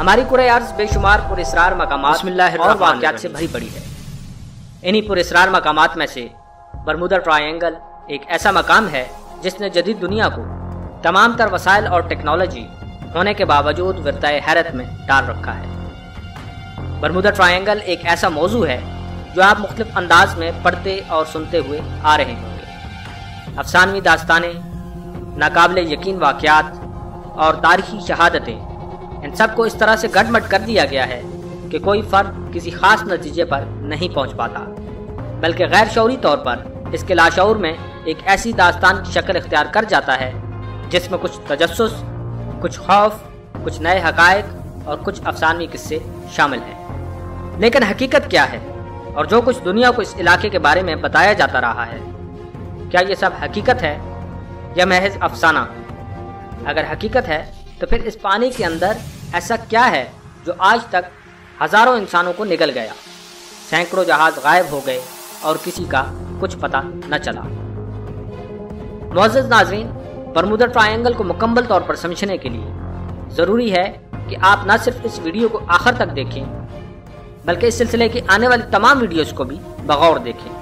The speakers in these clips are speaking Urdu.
ہماری کرۂ ارض بے شمار پراسرار مقامات اور واقعات سے بھری پڑی ہے۔ انہی پراسرار مقامات میں سے برمودا ٹرائینگل ایک ایسا مقام ہے جس نے جدید دنیا کو تمام تر وسائل اور ٹیکنالوجی ہونے کے باوجود ورطۂ حیرت میں ڈال رکھا ہے۔ برمودا ٹرائینگل ایک ایسا موضوع ہے جو آپ مختلف انداز میں پڑھتے اور سنتے ہوئے آ رہے ہوں گے۔ افسانوی داستانیں، ناقابل یقین واقعات اور تاریخی شہادتیں، ان سب کو اس طرح سے گڈ مڈ کر دیا گیا ہے کہ کوئی فرد کسی خاص نتیجے پر نہیں پہنچ پاتا، بلکہ غیر شعوری طور پر اس کے لاشعور میں ایک ایسی داستان کی شکل اختیار کر جاتا ہے جس میں کچھ تجسس، کچھ خوف، کچھ نئے حقائق اور کچھ افسانوی قصے شامل ہیں۔ لیکن حقیقت کیا ہے، اور جو کچھ دنیا کو اس علاقے کے بارے میں بتایا جاتا رہا ہے، کیا یہ سب حقیقت ہے یا محض افسانہ؟ اگر حقیقت ہے تو پھر اس پانی کے اندر ایسا کیا ہے جو آج تک ہزاروں انسانوں کو نگل گیا، سینکڑوں جہاز غائب ہو گئے اور کسی کا کچھ پتہ نہ چلا؟ معزز ناظرین، برمودا ٹرائینگل کو مکمل طور پر سمجھنے کے لیے ضروری ہے کہ آپ نہ صرف اس ویڈیو کو آخر تک دیکھیں بلکہ اس سلسلے کی آنے والی تمام ویڈیوز کو بھی بغور دیکھیں۔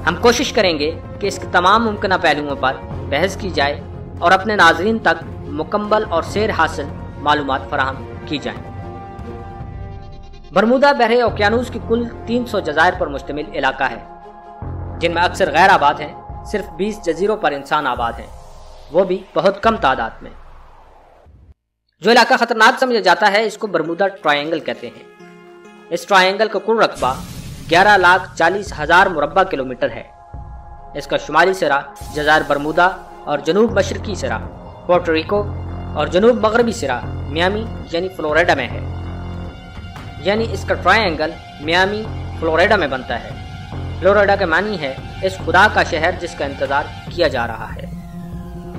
ہم کوشش کریں گے کہ اس کے تمام ممکنہ پہلوؤں پر بحث کی جائے اور اپنے ناظرین تک مکمل اور سیر حاصل معلومات فراہم کی جائیں۔ برمودا بحر اوقیانوس کی کل 300 جزائر پر مشتمل علاقہ ہے، جن میں اکثر غیر آباد ہیں۔ صرف 20 جزیروں پر انسان آباد ہیں، وہ بھی بہت کم تعداد میں۔ جو علاقہ خطرناک سمجھا جاتا ہے اس کو برمودا ٹرائینگل کہتے ہیں۔ اس ٹرائینگل کا کل رقبہ 11,40,000 مربع کلومیٹر ہے۔ اس کا شمالی سرا جزائر برمودا اور جنوب مشرقی سرا پورٹو ریکو اور جنوب مغربی سرا میامی یعنی فلوریڈا میں ہے۔ یعنی اس کا ٹرائینگل میامی فلوریڈا میں بنتا ہے۔ فلوریڈا کا معنی ہے اس خدا کا شہر جس کا انتظار کیا جا رہا ہے۔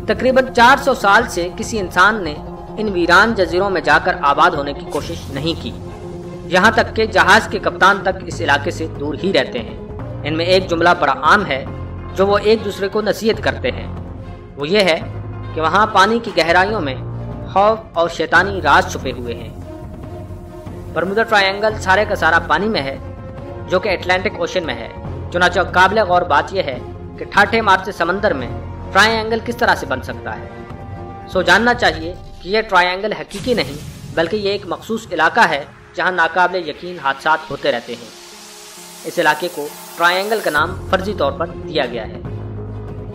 تقریباً 400 سال سے کسی انسان نے ان ویران جزیروں میں جا کر آباد ہونے کی کوشش نہیں کی، یہاں تک کہ جہاز کے کپتان تک اس علاقے سے دور ہی رہتے ہیں۔ ان میں ایک جملہ بڑا عام ہے جو وہ ایک دوسرے کو نصیحت کرتے ہیں، وہ یہ ہے کہ وہاں پانی کی گہرائیوں میں خوف اور شیطانی راز چھپے ہوئے ہیں۔ برمودا ٹرائینگل سارے کا سارا پانی میں ہے، جو کہ اٹلانٹک اوشن میں ہے۔ چنانچہ قابل غور بات یہ ہے کہ ٹھاٹھے مارتے سمندر میں ٹرائینگل کس طرح سے بن سکتا ہے۔ سو جاننا چاہیے کہ یہ ٹرائینگل حقیقی نہیں بلکہ یہ ایک مخصوص علاقہ ہے جہاں ناقابل یقین حادثات ہوتے رہتے ہیں۔ اس علاقے کو ٹرائینگل کا نام فرضی طور پر دیا گیا ہے۔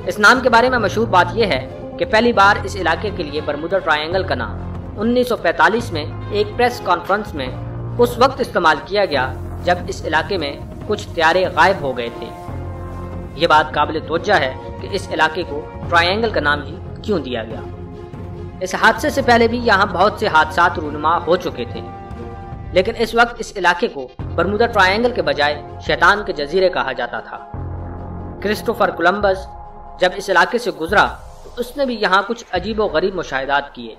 اس نام کے بارے میں مشہور بات یہ ہے کہ پہلی بار اس علاقے کے لیے برمودا ٹرائینگل کا نام 1945 میں ایک پریس کانفرنس میں اس وقت استعمال کیا گیا جب اس علاقے میں کچھ طیارے غائب ہو گئے تھے۔ یہ بات قابل توجہ ہے کہ اس علاقے کو ٹرائینگل کا نام ہی کیوں دیا گیا۔ اس حادثے سے پہلے بھی یہاں بہت سے حادثات رونما ہو چکے تھے، لیکن اس وقت اس علاقے کو برمودا ٹرائینگل کے بجائے شیطان کے جزیرے کہا جاتا تھا۔ کرسٹوفر کولمبس جب اس علاقے سے گزرا تو اس نے بھی یہاں کچھ عجیب و غریب مشاہدات کیے،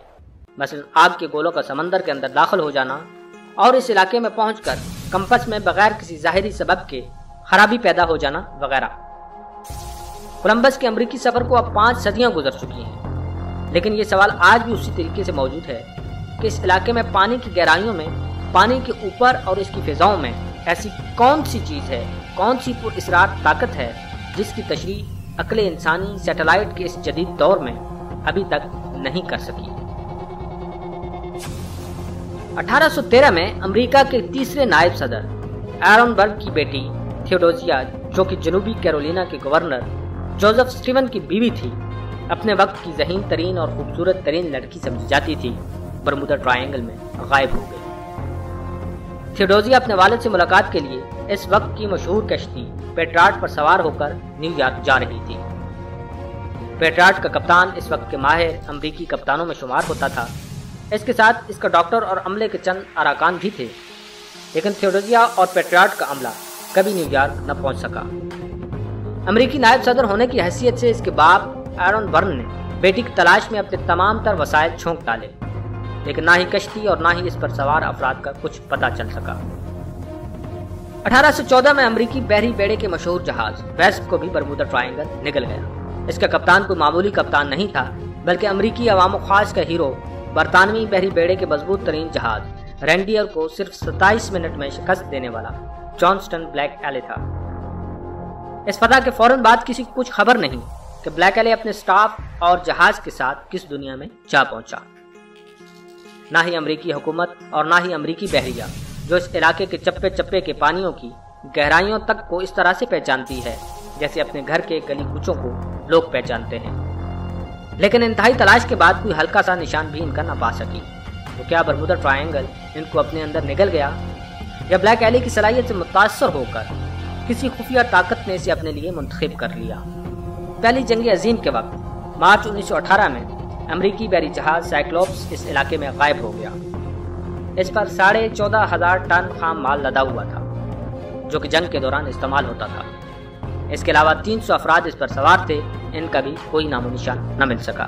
مثلا آگ کے گولوں کا سمندر کے اندر داخل ہو جانا اور اس علاقے میں پہنچ کر کمپس میں بغیر کسی ظاہری سبب کے خرابی پیدا ہو جانا وغیرہ۔ کولمبس کے امریکی سفر کو اب 5 صدیاں گزر چکی ہیں، لیکن یہ سوال آج بھی اسی طریقے سے موجود ہے کہ اس علاقے میں پانی کی گہرائیوں میں، پانی کے اوپر اور اس کی فضاؤں میں ایسی کون سی چیز ہے، کون سی پر اسرار طاقت ہے جس کی تشریح عقل انسانی سیٹلائٹ کے اس جدید دور میں ابھی تک نہیں کر سکی۔ 1813 میں امریکہ کے تیسرے نائب صدر ایرون برگ کی بیٹی تھیوڈوزیا، جو کہ جنوبی کیرولینا کے گورنر جوزف سٹیون کی بیوی تھی، اپنے وقت کی ذہین ترین اور خوبصورت ترین لڑکی سمجھی جاتی تھی، برمودا ٹرائینگل میں غائب ہو گئی۔ تھیوڈوزیا اپنے والد سے ملاقات کے لیے اس وقت کی مشہور کشتی پیٹرارٹ پر سوار ہو کر نیو یارک جا رہی تھی۔ پیٹرارٹ کا کپتان اس وقت کے ماہر امریکی کپتانوں میں شمار ہوتا تھا۔ اس کے ساتھ اس کا ڈاکٹر اور عملے کے چند اراکان بھی تھے، لیکن تھیوڈوزیا اور پیٹرارٹ کا عملہ کبھی نیو یارک نہ پہنچ سکا۔ امریکی نائب صدر ہونے کی حیثیت سے اس کے باپ ایرون برن نے بیٹی کی تلاش میں اپنے تمام تر وسائل چھونک ڈالے، لیکن نہ ہی کشتی اور نہ ہی اس پر سوار افراد کا کچھ پتہ چل سکا۔ 1814 میں امریکی بحری بیڑے کے مشہور جہاز ویسپ کو بھی برمودا ٹرائینگل نگل گیا۔ اس کا کپتان کوئی معمولی کپتان نہیں تھا، بلکہ امریکی عوام و خاص کا ہیرو، برطانوی بحری بیڑے کے مضبوط ترین جہاز رینڈیئر کو صرف 27 منٹ میں شکست دینے والا جانسٹن بلیک ایلی تھا۔ اس فتح کے فوراً بعد کسی کو کچھ خبر نہیں کہ بلیک ایلی اپنے سٹاف اور جہاز کے ساتھ کس دنیا میں جا پہنچا۔ نہ ہی امریکی حکومت اور نہ ہی امریکی بحریہ، جو اس علاقے کے چپے چپے کے پانیوں کی گہرائیوں تک کو اس طرح سے پہچانتی ہے جیسے اپنے گھر کے گلی کوچوں کو لوگ پہچانتے ہیں، لیکن انتہائی تلاش کے بعد کوئی ہلکا سا نشان بھی ان کا نہ پا سکی۔ تو کیا برمودا ٹرائنگل ان کو اپنے اندر نگل گیا، یا بلیک ایلی کی صلاحیت سے متاثر ہو کر کسی خفیہ طاقت نے اسے اپنے لیے منتخب کر لیا؟ پہلی جنگ عظیم کے وقت مارچ 1918 میں امریکی بحری جہاز سائیکلوپس اس علاقے میں غائب ہو گیا۔ اس پر 14,500 ٹن خام مال لدا ہوا تھا جو کہ جنگ کے دوران استعمال ہوتا تھا۔ اس کے علاوہ 300 افراد اس پر سوار تھے، ان کا بھی کوئی نام و نشان نہ مل سکا۔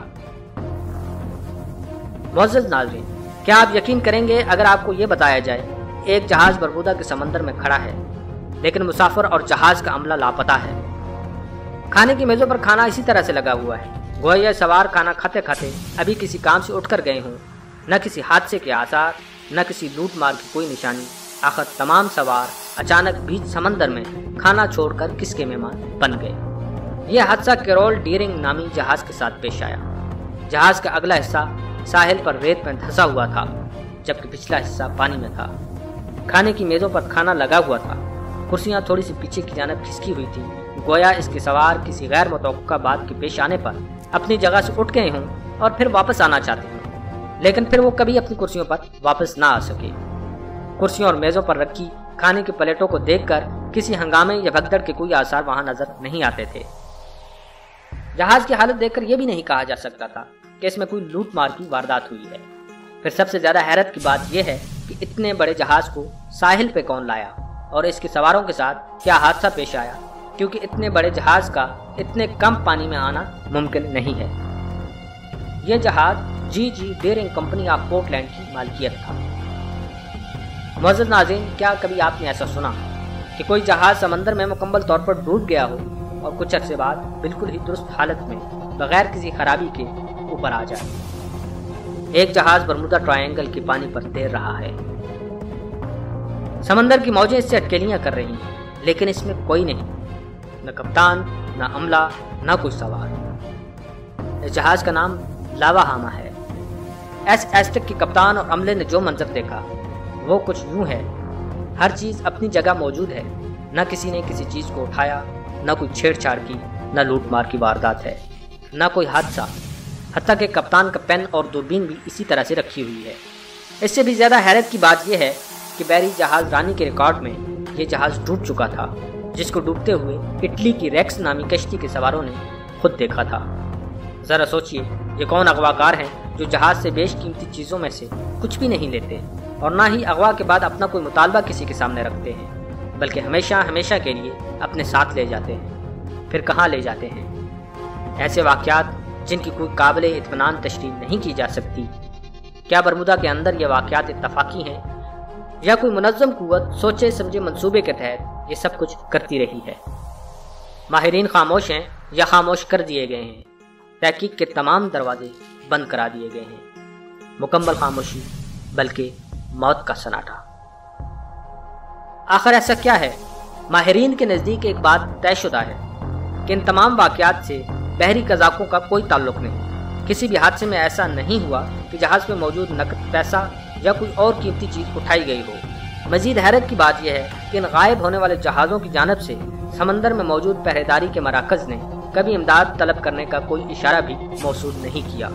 معزز ناظرین، کیا آپ یقین کریں گے اگر آپ کو یہ بتایا جائے ایک جہاز برمودا کے سمندر میں کھڑا ہے لیکن مسافر اور جہاز کا عملہ لاپتہ ہے؟ کھانے کی میزوں پر کھانا اسی طرح سے لگا ہوا ہے، گویا یہ سوار کھانا کھاتے کھاتے ابھی کسی کام سے اٹھ کر گئے ہوں، نہ کسی حادثے کے آثار، نہ کسی لوٹ مار کی کوئی نشانی۔ آخر تمام سوار اچانک بیچ سمندر میں کھانا چھوڑ کر کس کے مہمان بن گئے؟ یہ حادثہ کیرول ڈیرنگ نامی جہاز کے ساتھ پیش آیا۔ جہاز کا اگلا حصہ ساحل پر ریت میں دھسا ہوا تھا جبکہ پچھلا حصہ پانی میں تھا۔ کھانے کی میزوں پر کھانا لگا ہوا تھا، کرسیاں تھوڑی سی پیچھے کی جانب کھسکی ہوئی تھی، گویا اس کے سوار کسی غیر متوقع بات کے پیش آنے پر اپنی جگہ سے اٹھ گئے ہوں اور پھر واپس آنا چاہتے ہوں، لیکن پھر وہ کبھی اپنی کرسیوں پر واپس نہ آ سکے۔ کرسیوں اور میزوں پر رکھی کھانے کی پلیٹوں کو دیکھ کر کسی ہنگامے یا بھگدڑ کے کوئی آثار وہاں نظر نہیں آتے تھے۔ جہاز کی حالت دیکھ کر یہ بھی نہیں کہا جا سکتا تھا کہ اس میں کوئی لوٹ مار کی واردات ہوئی ہے۔ پھر سب سے زیادہ حیرت کی بات یہ ہے کہ اتنے بڑے جہاز کو ساحل پہ کون لایا اور اس کے سواروں کے ساتھ کیا حادثہ پیش آیا، کیونکہ اتنے بڑے جہاز کا اتنے کم پانی میں آنا ممکن نہیں ہے۔ یہ جہاز G Dearing company of Portland کی مالکیت تھا۔ معزز ناظرین، کیا کبھی آپ نے ایسا سنا کہ کوئی جہاز سمندر میں مکمل طور پر ڈوب گیا ہو اور کچھ عرصے بعد بالکل ہی درست حالت میں بغیر کسی خرابی کے اوپر آ جائے؟ ایک جہاز برمودا ٹرائنگل کے پانی پر تیر رہا ہے، سمندر کی موجیں اس سے اٹکیلیاں کر رہی ہیں، لیکن اس میں کوئی نہیں، نہ کپتان، نہ عملہ، نہ کوئی سوار۔ اس جہاز کا نام لاوا ہاما ہے۔ ایس ایسٹک کے کپتان اور عملے نے جو منظر دیکھا وہ کچھ یوں ہے، ہر چیز اپنی جگہ موجود ہے، نہ کسی نے کسی چیز کو اٹھایا، نہ کوئی چھیڑ چھاڑ کی، نہ لوٹ مار کی واردات ہے، نہ کوئی حادثہ، حتیٰ کہ کپتان کا پین اور دوربین بھی اسی طرح سے رکھی ہوئی ہے۔ اس سے بھی زیادہ حیرت کی بات یہ ہے کہ بحری جہاز رانی کے ریکارڈ میں یہ جہاز ڈوب چکا تھا، جس کو ڈوبتے ہوئے اٹلی کی ریکس نامی کشتی کے سواروں نے خود دیکھا تھا۔ ذرا سوچئے، یہ کون اغواکار ہیں جو جہاز سے بیش قیمتی چیزوں میں سے کچھ بھی نہیں لیتے اور نہ ہی اغوا کے بعد اپنا کوئی مطالبہ کسی کے سامنے رکھتے ہیں، بلکہ ہمیشہ کے لیے اپنے ساتھ لے جاتے ہیں۔ پھر کہاں لے جاتے ہیں؟ ایسے واقعات جن کی کوئی قابل اطمینان تشریح نہیں کی جا سکتی۔ کیا برمودا کے اندر یہ واقعات اتفاقی ہیں یا کوئی منظم قوت سوچے سمجھے منصوبے کے تحت یہ سب کچھ کرتی رہی ہے؟ ماہرین خاموش ہیں یا خاموش کر دیے گئے ہیں، تحقیق کے تمام دروازے بند کرا دیے گئے ہیں، مکمل خاموشی بلکہ موت کا سناٹا۔ آخر ایسا کیا ہے؟ ماہرین کے نزدیک ایک بات طے شدہ ہے کہ ان تمام واقعات سے بحری قزاقوں کا کوئی تعلق نہیں۔ کسی بھی حادثے میں ایسا نہیں ہوا کہ جہاز میں موجود نقد پیسہ یا کوئی اور قیمتی چیز اٹھائی گئی ہو۔ مزید حیرت کی بات یہ ہے کہ ان غائب ہونے والے جہازوں کی جانب سے سمندر میں موجود پہریداری کے مراکز نے کبھی امداد طلب کرنے کا کوئی اشارہ بھی موصول نہیں کیا۔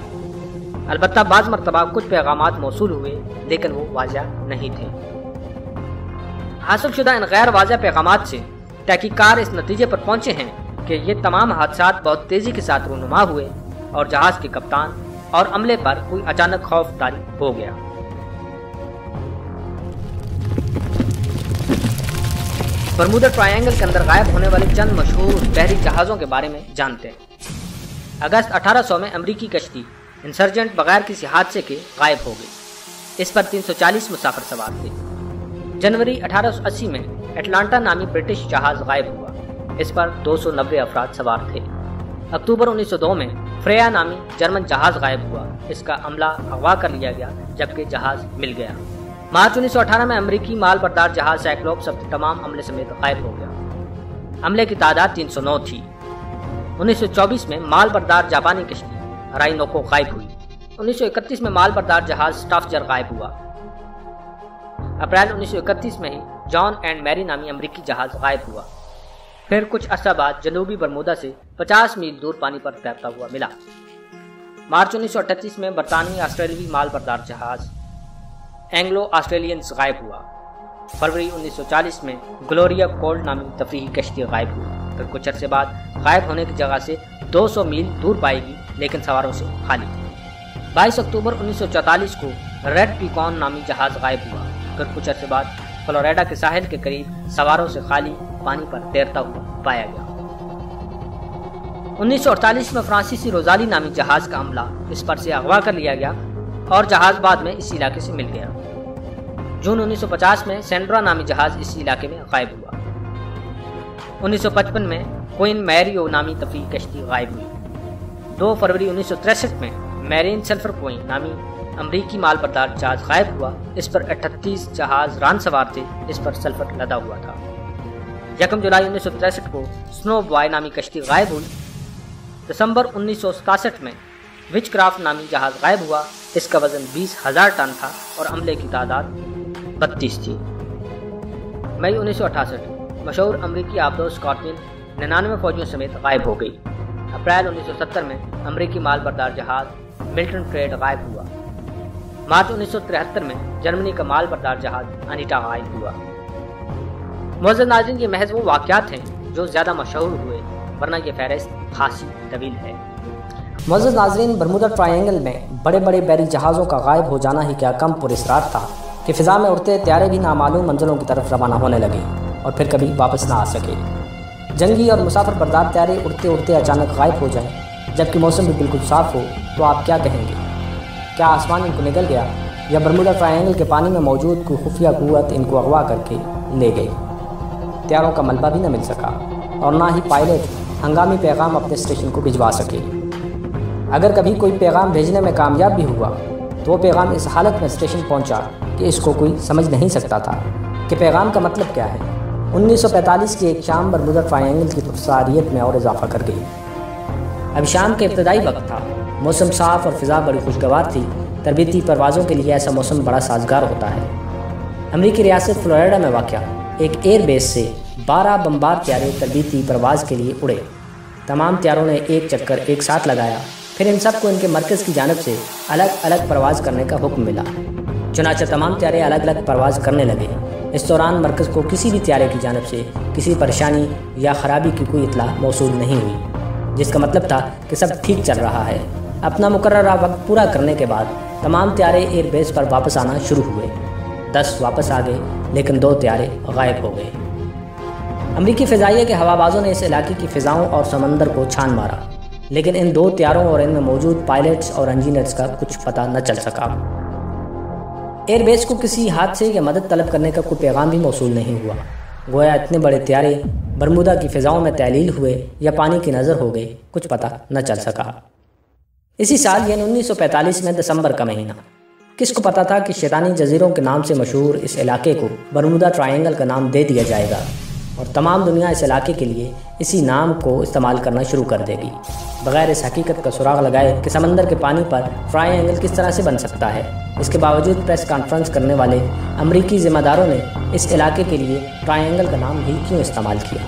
البتہ بعض مرتبہ کچھ پیغامات موصول ہوئے لیکن وہ واضح نہیں تھے۔ حاصل شدہ ان غیر واضح پیغامات سے تحقیقات اس نتیجے پر پہنچے ہیں کہ یہ تمام حادثات بہت تیزی کے ساتھ رونما ہوئے اور جہاز کے کپتان اور عملے پر کوئی اچانک خوف طاری ہو گیا۔ برمودا ٹرائنگل کے اندر غائب ہونے والے چند مشہور بحری جہازوں کے بارے میں جانتے ہیں۔ اگست 1800 میں امریکی کشتی انسرجنٹ بغیر کسی حادثے کے غائب ہو گئی۔ اس پر 340 مسافر سوار تھے۔ جنوری 1880 میں اٹلانٹا نامی برٹش جہاز غائب ہوا۔ اس پر 290 افراد سوار تھے۔ اکتوبر 1902 میں فریا نامی جرمن جہاز غائب ہوا۔ اس کا عملہ اغوا کر لیا گیا جبکہ جہاز مل گیا۔ مارچ 1918 میں امریکی مال بردار جہاز سائکلوپس اپنے تمام عملے سمیت غائب ہو گیا۔ عملے کی تعداد 309 تھی۔ 1924 میں مال بردار جاپانی کشتی رائنوکو غائب ہوئی۔ 1931 میں مال بردار جہاز سٹافجر غائب ہوا۔ اپریل 1931 میں ہی جان اینڈ میری نامی امریکی جہاز غائب ہوا۔ پھر کچھ عرصہ بعد جنوبی برمودا سے 50 میل دور پانی پر تیرتا ہوا ملا۔ مارچ 1938 میں برطانوی آسٹریلوی مال بردار جہاز اینگلو آسٹریلینز غائب ہوا۔ فروری 1940 میں گلوریا کولڈ نامی تفریحی کشتی غائب ہوئی۔ پھر کچھ عرصے بعد غائب ہونے کی جگہ سے 200 میل دور پائے گی لیکن سواروں سے خالی۔ 22 اکتوبر 1944 کو ریڈ پیکون نامی جہاز غائب ہوا۔ پھر کچھ عرصے بعد فلوریڈا کے ساحل کے قریب سواروں سے خالی پانی پر تیرتا ہوا پایا گیا۔ 1948 میں فرانسیسی روزالی نامی جہاز کا عملہ اس پر سے اغوا کر لیا گیا اور جہاز بعد میں اس علاقے سے مل گیا۔ جون 1950 میں سینڈرا نامی جہاز اس علاقے میں غائب ہوا۔ 1955 میں کوئن میریو نامی تفریحی کشتی غائب ہوئی۔ 2 فروری 1963 میں میرین سلفر کوئن نامی امریکی مال بردار جہاز غائب ہوا۔ اس پر 38 جہاز ران سوار تھے، اس پر سلفر لدا ہوا تھا۔ 1 جولائی 1963 کو سنو بوائے نامی کشتی غائب ہوئی۔ دسمبر 1967 میں وچ کرافٹ نامی جہاز غائب ہوا۔ اس کا وزن 20,000 ٹن تھا اور عملے کی تعداد 32 تھی۔ مئی 1968 مشہور امریکی آبدوز اسکاٹلینڈ 99 فوجیوں سمیت غائب ہو گئی۔ اپریل 1970 میں امریکی مال بردار جہاز ملٹن ٹریڈ غائب ہوا۔ مارچ 1973 میں جرمنی کا مال بردار جہاز انیٹا غائب ہوا۔ معزز ناظرین، یہ محض وہ واقعات ہیں جو زیادہ مشہور ہوئے، ورنہ یہ فہرست خاصی طویل ہے۔ معزز ناظرین، برمودا ٹرائنگل میں بڑے بڑے بحری جہازوں کا غائب ہو جانا ہی کیا کم پراسرار تھا کہ فضا میں اڑتے طیارے بھی نامعلوم منزلوں کی طرف روانہ ہونے لگے اور پھر کبھی واپس نہ آ سکے۔ جنگی اور مسافر بردار طیارے اڑتے اڑتے اچانک غائب ہو جائیں جبکہ موسم بھی بالکل صاف ہو تو آپ کیا کہیں گے؟ کیا آسمان ان کو نگل گیا یا برمودا ٹرائنگل کے پانی میں موجود کوئی خفیہ قوت ان کو اغوا کر کے لے گئی؟ طیاروں کا ملبہ بھی نہ مل سکا اور نہ ہی پائلٹ ہنگامی پیغام اپنے اسٹیشن کو بھجوا سکے۔ اگر کبھی کوئی پیغام بھیجنے میں کامیاب بھی ہوا تو وہ پیغام اس حالت میں اسٹیشن پہنچا کہ اس کو کوئی سمجھ نہیں سکتا تھا کہ پیغام کا مطلب کیا ہے۔ 1945 کی ایک شام برمودا ٹرائنگل کی پرساریت میں اور اضافہ کر گئی۔ اب شام کے ابتدائی وقت تھا، موسم صاف اور فضا بڑی خوشگوار تھی۔ تربیتی پروازوں کے لیے ایسا موسم بڑا سازگار ہوتا ہے۔ امریکی ریاست فلوریڈا میں واقع ایک ایئر بیس سے 12 بمبار طیارے تربیتی پرواز کے لیے اڑے۔ تمام طیاروں نے ایک چکر ایک ساتھ لگایا، پھر ان سب کو ان کے مرکز کی جانب سے الگ الگ پرواز کرنے کا حکم ملا۔ چنانچہ تمام طیارے الگ الگ پرواز کرنے لگے۔ اس دوران مرکز کو کسی بھی طیارے کی جانب سے کسی پریشانی یا خرابی کی کوئی اطلاع موصول نہیں ہوئی، جس کا مطلب تھا کہ سب ٹھیک چل رہا ہے۔ اپنا مقررہ وقت پورا کرنے کے بعد تمام طیارے ایئر بیس پر واپس آنا شروع ہوئے۔ 10 واپس آ گئے لیکن 2 طیارے غائب ہو گئے۔ امریکی فضائیہ کے ہوابازوں نے اس علاقے کی فضاؤں اور سمندر کو چھان مارا، لیکن ان 2 طیاروں اور ان میں موجود پائلٹس اور انجینئرز کا کچھ پتہ نہ چل سکا۔ ایئر بیس کو کسی حادثے یا مدد طلب کرنے کا کوئی پیغام بھی موصول نہیں ہوا۔ گویا اتنے بڑے طیارے برمودا کی فضاؤں میں تعلیل ہوئے یا پانی کی نظر ہو گئی، کچھ پتہ نہ چل سکا۔ اسی سال یعنی 1945 میں دسمبر کا مہینہ، کس کو پتا تھا کہ شیطانی جزیروں کے نام سے مشہور اس علاقے کو برمودا ٹرائنگل کا نام دے دیا جائے گا اور تمام دنیا اس علاقے کے لیے اسی نام کو استعمال کرنا شروع کر دے گی، بغیر اس حقیقت کا سراغ لگائے کہ سمندر کے پانی پر ٹرائنگل کس طرح سے بن سکتا ہے۔ اس کے باوجود پریس کانفرنس کرنے والے امریکی ذمہ داروں نے اس علاقے کے لیے ٹرائنگل کا نام ہی کیوں استعمال کیا؟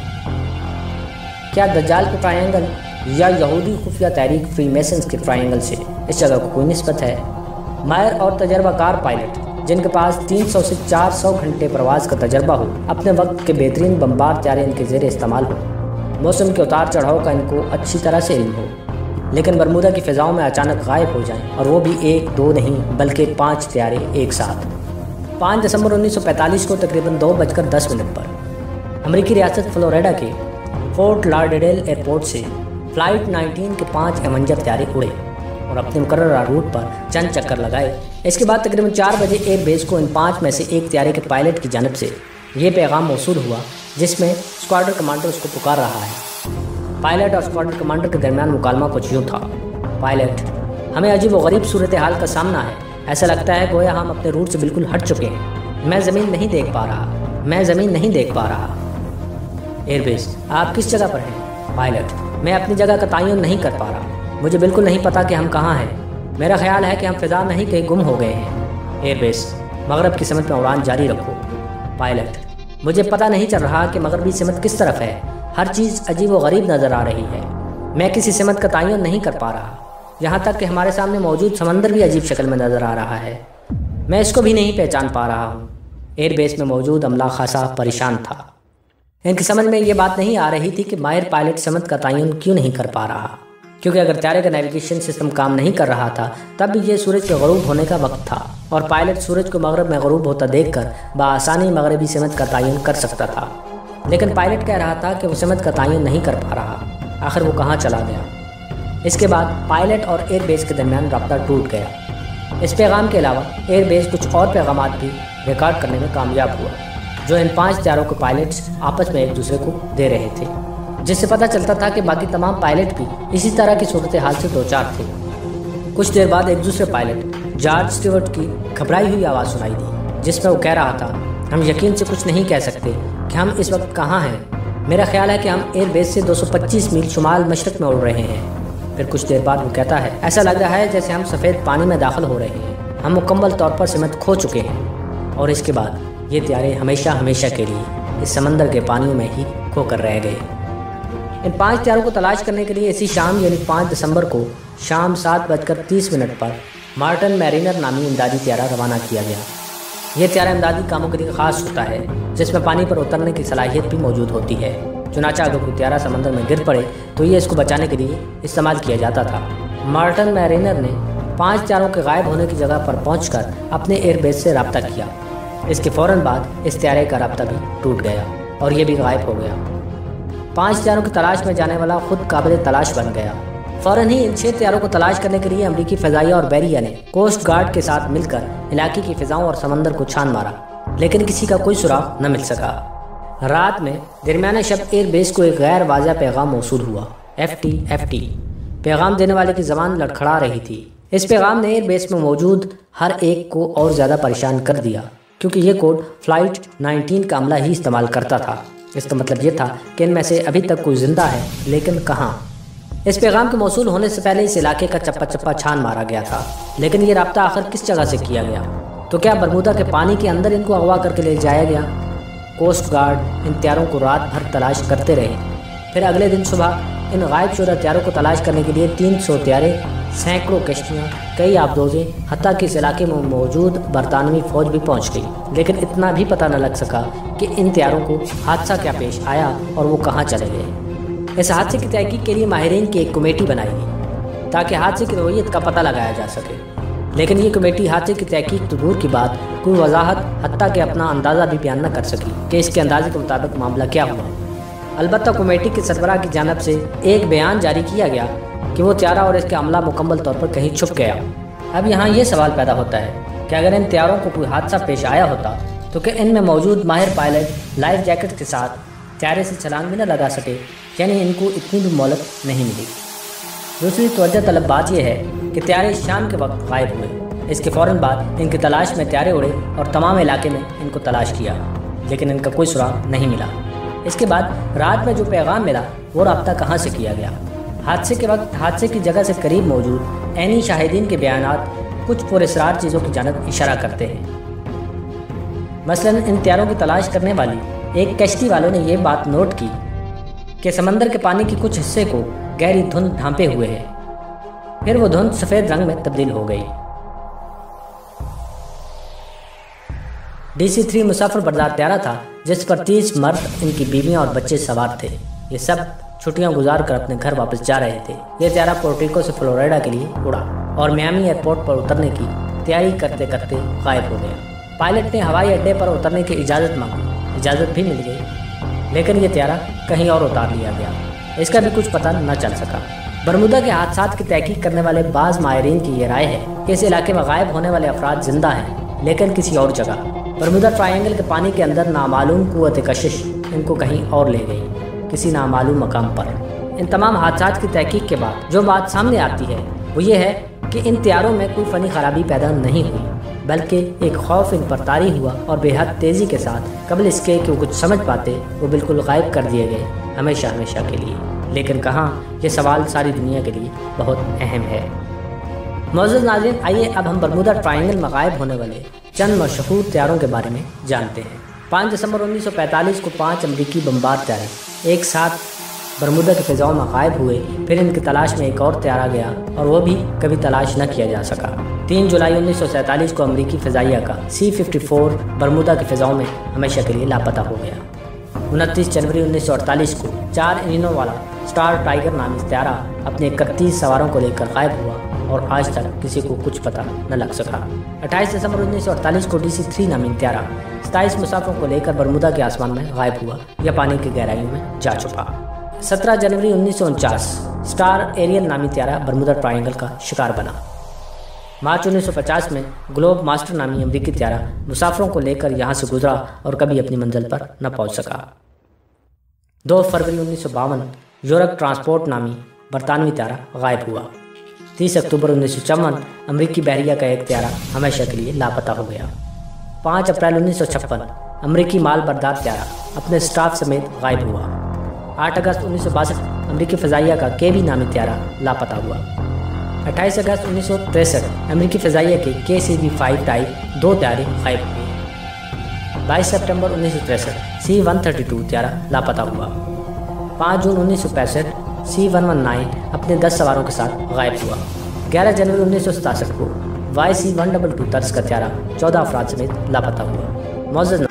کیا دجال کے ٹرائنگل یا یہودی خفیہ تحریک فری میسنز کے ٹرائنگل سے اس جگہ کو کوئی نسبت ہے؟ ماہر اور تجربہ کار پائلٹ جن کے پاس 300 سے 400 گھنٹے پرواز کا تجربہ ہو، اپنے وقت کے بہترین بمبار طیارے ان کے زیر استعمال ہو، موسم کے اتار چڑھاؤ کا ان کو اچھی طرح سے علم ہو، لیکن برمودا کی فضاؤں میں اچانک غائب ہو جائیں، اور وہ بھی 1 2 نہیں بلکہ 5 طیارے ایک ساتھ۔ 5 دسمبر 1945 کو تقریباً 2:10 پر امریکی ریاست فلوریڈا کے فورٹ لارڈرڈیل ایئرپورٹ سے فلائٹ 19 کے 5 ایونجر طیارے اڑے اور اپنے مقررہ روٹ پر چند چکر لگائے۔ اس کے بعد تقریباً 4 بجے ایئر بیس کو ان 5 میں سے ایک طیارے کے پائلٹ کی جانب سے یہ پیغام موصول ہوا، جس میں اسکواڈر کمانڈر اس کو پکار رہا ہے۔ پائلٹ اور اسکواڈر کمانڈر کے درمیان مکالمہ کچھ یوں تھا: پائلٹ، ہمیں عجیب و غریب صورتحال کا سامنا ہے۔ ایسا لگتا ہے گویا ہم اپنے روٹ سے بالکل ہٹ چکے ہیں۔ میں زمین نہیں دیکھ پا رہا۔ ایئر بیس، آپ کس جگہ پر ہیں؟ پائلٹ، میں اپنی جگہ کا تعین نہیں کر پا رہا، مجھے بالکل نہیں پتا کہ ہم کہاں ہیں، میرا خیال ہے کہ ہم فضا میں ہی کہیں گم ہو گئے ہیں۔ ایئر بیس، مغرب کی سمت میں اڑان جاری رکھو۔ پائلٹ، مجھے پتہ نہیں چل رہا کہ مغربی سمت کس طرف ہے، ہر چیز عجیب و غریب نظر آ رہی ہے، میں کسی سمت کا تعین نہیں کر پا رہا، یہاں تک کہ ہمارے سامنے موجود سمندر بھی عجیب شکل میں نظر آ رہا ہے، میں اس کو بھی نہیں پہچان پا رہا ہوں۔ ایئر بیس میں موجود عملہ خاصا پریشان تھا، ان کی سمجھ میں یہ بات نہیں آ رہی تھی کہ ماہر پائلٹ سمت کا تعین کیوں نہیں کر پا رہا، کیونکہ اگر طیارے کا نیویگیشن سسٹم کام نہیں کر رہا تھا تب بھی یہ سورج کے غروب ہونے کا وقت تھا، اور پائلٹ سورج کو مغرب میں غروب ہوتا دیکھ کر بآسانی مغربی سمت کا تعین کر سکتا تھا، لیکن پائلٹ کہہ رہا تھا کہ وہ سمت کا تعین نہیں کر پا رہا، آخر وہ کہاں چلا گیا؟ اس کے بعد پائلٹ اور ایئر بیس کے درمیان رابطہ ٹوٹ گیا۔ اس پیغام کے علاوہ ایئر بیس کچھ اور پیغامات بھی ریکارڈ کرنے میں کامیاب ہوا، جو ان 5 طیاروں کے پائلٹس آپس میں ایک دوسرے کو دے رہے تھے، جس سے پتہ چلتا تھا کہ باقی تمام پائلٹ بھی اسی طرح کی صورتحال سے دوچار تھے۔ کچھ دیر بعد ایک دوسرے پائلٹ جارج اسٹیورٹ کی گھبرائی ہوئی آواز سنائی دی، جس میں وہ کہہ رہا تھا، ہم یقین سے کچھ نہیں کہہ سکتے کہ ہم اس وقت کہاں ہیں، میرا خیال ہے کہ ہم ایئر بیس سے 225 میل شمال مشرق میں اڑ رہے ہیں۔ پھر کچھ دیر بعد وہ کہتا ہے، ایسا لگ رہا ہے جیسے ہم سفید پانی میں داخل ہو رہے ہیں، ہم مکمل طور پر سمت کھو چکے ہیں، اور اس کے بعد یہ طیارے ہمیشہ کے لیے اس سمندر کے پانیوں میں ہی کھو کر رہ گئے۔ ان 5 طیاروں کو تلاش کرنے کے لیے اسی شام یعنی 5 دسمبر کو شام 7:30 پر مارٹن میرینر نامی امدادی طیارہ روانہ کیا گیا۔ یہ طیارہ امدادی کاموں کے لیے خاص ہوتا ہے، جس میں پانی پر اترنے کی صلاحیت بھی موجود ہوتی ہے، چنانچہ اگر کوئی طیارہ سمندر میں گر پڑے تو یہ اس کو بچانے کے لیے استعمال کیا جاتا تھا۔ مارٹن میرینر نے 5 طیاروں کے غائب ہونے کی جگہ پر پہنچ کر اپنے ایئر بیس سے رابطہ کیا، اس کے فوراً بعد اس طیارے کا رابطہ بھی ٹوٹ گیا اور یہ بھی غائب ہو گیا۔ 5 طیاروں کی تلاش میں جانے والا خود قابل تلاش بن گیا۔ فوراً ہی ان 6 طیاروں کو تلاش کرنے کے لیے امریکی فضائیہ اور بحریہ نے کوسٹ گارڈ کے ساتھ مل کر علاقے کی فضاؤں اور سمندر کو چھان مارا، لیکن کسی کا کوئی سراغ نہ مل سکا۔ رات میں درمیانہ شب ایئر بیس کو ایک غیر واضح پیغام موصول ہوا، FT۔ پیغام دینے والے کی زبان لڑکھڑا رہی تھی۔ اس پیغام نے ایئر بیس میں موجود ہر ایک کو اور زیادہ پریشان کر دیا، کیونکہ یہ کوڈ فلائٹ 19 کا عملہ ہی استعمال کرتا تھا۔ اس کا مطلب یہ تھا کہ ان میں سے ابھی تک کوئی زندہ ہے، لیکن کہاں؟ اس پیغام کے موصول ہونے سے پہلے اس علاقے کا چپا چپا چھان مارا گیا تھا، لیکن یہ رابطہ آخر کس جگہ سے کیا گیا؟ تو کیا برمودا کے پانی کے اندر ان کو اغوا کر کے لے جایا گیا؟ کوسٹ گارڈ ان طیاروں کو رات بھر تلاش کرتے رہے، پھر اگلے دن صبح ان غائب شدہ طیاروں کو تلاش کرنے کے لیے 300 طیارے، سینکڑوں کشتیاں، کئی آبدوزیں، حتیٰ کہ اس علاقے میں موجود برطانوی فوج بھی پہنچ گئی، لیکن اتنا بھی پتہ نہ لگ سکا کہ ان طیاروں کو حادثہ کیا پیش آیا اور وہ کہاں چلے گئے۔ اس حادثے کی تحقیق کے لیے ماہرین کی ایک کمیٹی بنائی گئی تاکہ حادثے کی نوعیت کا پتہ لگایا جا سکے، لیکن یہ کمیٹی حادثے کی تحقیق تو دور کی بات کوئی وضاحت حتیٰ کہ اپنا اندازہ بھی بیان نہ کر سکی کہ اس کے اندازے کے مطابق معاملہ کیا ہوا۔ البتہ کمیٹی کے سربراہ کی جانب سے ایک بیان جاری کیا گیا کہ وہ طیارہ اور اس کے عملہ مکمل طور پر کہیں چھپ گیا۔ اب یہاں یہ سوال پیدا ہوتا ہے کہ اگر ان طیاروں کو کوئی حادثہ پیش آیا ہوتا تو کہ ان میں موجود ماہر پائلٹ لائف جیکٹ کے ساتھ طیارے سے چھلانگ بھی نہ لگا سکے، یعنی ان کو اتنی بھی مہلت نہیں ملی۔ دوسری توجہ طلب بات یہ ہے کہ طیارے شام کے وقت غائب ہوئے، اس کے فوراً بعد ان کی تلاش میں طیارے اڑے اور تمام علاقے میں ان کو تلاش کیا، لیکن ان کا کوئی سراغ نہیں ملا۔ اس کے بعد رات میں جو پیغام ملا وہ رابطہ کہاں سے کیا گیا؟ حادثے کے وقت حادثے کی جگہ سے قریب موجود عینی شاہدین کے بیانات کچھ پراسرار چیزوں کی جانب اشارہ کرتے ہیں۔ مثلاً ان طیاروں کی تلاش کرنے والی ایک کشتی والوں نے یہ بات نوٹ کی کہ سمندر کے پانی کے کچھ حصے کو گہری دھند ڈھانپے ہوئے ہے، پھر وہ دھند سفید رنگ میں تبدیل ہو گئی۔ DC-3 مسافر بردار طیارہ تھا جس پر 30 مرد، ان کی بیویاں اور بچے سوار تھے۔ یہ سب چھٹیاں گزار کر اپنے گھر واپس جا رہے تھے۔ یہ طیارہ پورٹریکو سے فلوریڈا کے لیے اڑا اور میامی ایئرپورٹ پر اترنے کی تیاری کرتے کرتے غائب ہو گیا۔ پائلٹ نے ہوائی اڈے پر اترنے کی اجازت مانگی، اجازت بھی مل گئی، لیکن یہ طیارہ کہیں اور اتار لیا گیا، اس کا بھی کچھ پتہ نہ چل سکا۔ برمودا کے حادثات کی تحقیق کرنے والے بعض ماہرین کی یہ رائے ہے کہ اس علاقے میں غائب ہونے والے افراد زندہ ہیں، لیکن کسی اور جگہ۔ برمودا ٹرائنگل کے پانی کے اندر نامعلوم قوت کشش ان کو کہیں اور لے گئی، کسی نامعلوم مقام پر۔ ان تمام حادثات کی تحقیق کے بعد جو بات سامنے آتی ہے وہ یہ ہے کہ ان طیاروں میں کوئی فنی خرابی پیدا نہیں ہوئی، بلکہ ایک خوف ان پر طاری ہوا اور بے حد تیزی کے ساتھ قبل اس کے کہ وہ کچھ سمجھ پاتے وہ بالکل غائب کر دیے گئے ہمیشہ ہمیشہ کے لیے۔ لیکن کہاں، یہ سوال ساری دنیا کے لیے بہت اہم ہے۔ معزز ناظرین، آئیے اب ہم برمودا ٹرائنگل میں غائب ہونے والے چند مشہور طیاروں کے بارے میں جانتے ہیں۔ 5 دسمبر 1945 کو 5 امریکی بمبار طیارے ایک ساتھ برمودا کی فضاؤں میں غائب ہوئے، پھر ان کی تلاش میں ایک اور طیارہ گیا اور وہ بھی کبھی تلاش نہ کیا جا سکا۔ 3 جولائی 1947 کو امریکی فضائیہ کا C-54 برمودا کی فضاؤں میں ہمیشہ کے لیے لاپتہ ہو گیا۔ 29 جنوری 1948 کو 4 انجنوں والا اسٹار ٹائیگر نامی طیارہ اپنے 31 سواروں کو لے کر غائب ہوا اور آج تک کسی کو کچھ پتہ نہ لگ سکا۔ 28 دسمبر 1948 کو DC-3 نامی طیارہ 27 مسافروں کو لے کر برمودا کے آسمان میں غائب ہوا یا پانی کی گہرائیوں میں جا چھپا۔ 17 جنوری 1949 اسٹار ایریل نامی طیارہ برمودا ٹرائنگل کا شکار بنا۔ مارچ 1950 میں گلوب ماسٹر نامی امریکی طیارہ مسافروں کو لے کر یہاں سے گزرا اور کبھی اپنی منزل پر نہ پہنچ سکا۔ 2 فروری 1952 یورک ٹرانسپورٹ نامی برطانوی طیارہ غائب ہوا۔ 30 اکتوبر 1954 امریکی بحریہ کا ایک طیارہ ہمیشہ کے لیے لاپتہ ہو گیا۔ 5 اپریل 1956 امریکی مال بردار طیارہ اپنے اسٹاف سمیت غائب ہوا۔ 8 اگست 1962 امریکی فضائیہ کا KB نامی طیارہ لاپتہ ہوا۔ 28 اگست 1963 امریکی فضائیہ کے KC-5 ٹائپ 2 طیارے غائب ہوئے۔ 22 سپٹمبر 1963 C-132 طیارہ لاپتہ ہوا۔ 5 جون 1965 C-119 اپنے 10 سواروں کے ساتھ غائب ہوا۔ 11 جنوری 1967 کو YC-122 طرز کا طیارہ 14 افراد سمیت لاپتہ ہوا۔ معزز